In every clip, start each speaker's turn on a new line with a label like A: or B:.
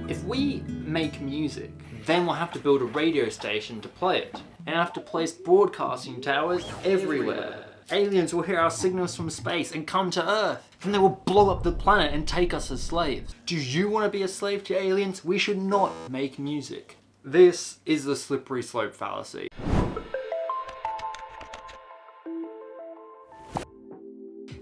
A: If we make music, then we'll have to build a radio station to play it, and have to place broadcasting towers everywhere. Aliens will hear our signals from space and come to Earth, and they will blow up the planet and take us as slaves. Do you want to be a slave to aliens? We should not make music. This is the slippery slope fallacy.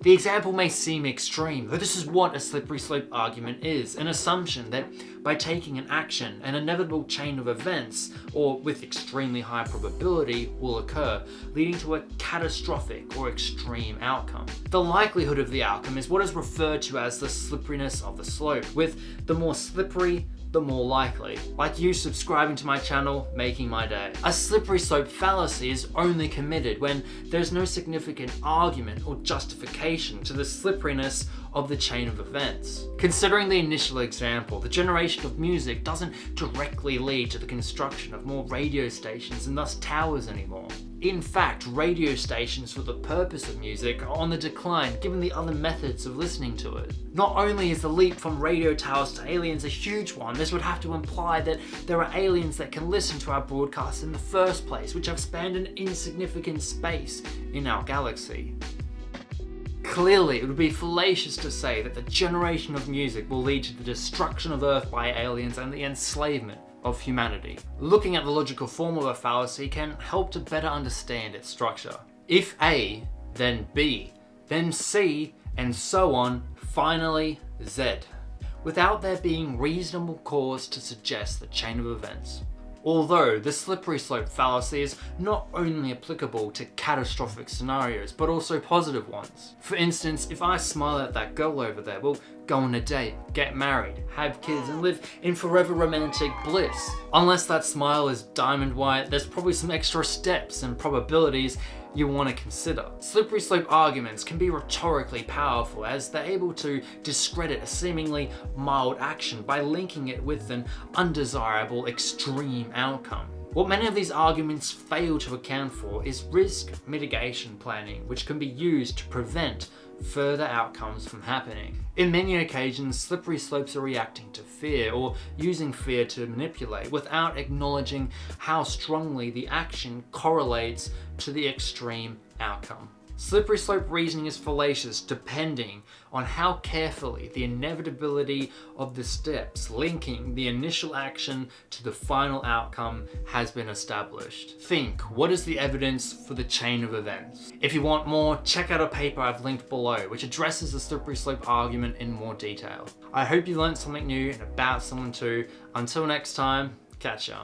A: The example may seem extreme, but this is what a slippery slope argument is: an assumption that by taking an action, an inevitable chain of events, or with extremely high probability, will occur, leading to a catastrophic or extreme outcome. The likelihood of the outcome is what is referred to as the slipperiness of the slope, with the more slippery, the more likely. Like you subscribing to my channel, making my day. A slippery slope fallacy is only committed when there's no significant argument or justification to the slipperiness of the chain of events. Considering the initial example, the generation of music doesn't directly lead to the construction of more radio stations and thus towers anymore. In fact, radio stations for the purpose of music are on the decline given the other methods of listening to it. Not only is the leap from radio towers to aliens a huge one, this would have to imply that there are aliens that can listen to our broadcasts in the first place, which have spanned an insignificant space in our galaxy. Clearly, it would be fallacious to say that the generation of music will lead to the destruction of Earth by aliens and the enslavement of humanity. Looking at the logical form of a fallacy can help to better understand its structure. If A, then B, then C, and so on, finally Z, without there being reasonable cause to suggest the chain of events. Although the slippery slope fallacy is not only applicable to catastrophic scenarios, but also positive ones. For instance, if I smile at that girl over there, we'll go on a date, get married, have kids, and live in forever romantic bliss. Unless that smile is diamond white, there's probably some extra steps and probabilities you want to consider. Slippery slope arguments can be rhetorically powerful as they're able to discredit a seemingly mild action by linking it with an undesirable extreme outcome. What many of these arguments fail to account for is risk mitigation planning, which can be used to prevent further outcomes from happening. In many occasions, slippery slopes are reacting to fear or using fear to manipulate without acknowledging how strongly the action correlates to the extreme outcome. Slippery slope reasoning is fallacious depending on how carefully the inevitability of the steps linking the initial action to the final outcome has been established. Think, what is the evidence for the chain of events? If you want more, check out a paper I've linked below, which addresses the slippery slope argument in more detail. I hope you learned something new and about someone too. Until next time, catch ya.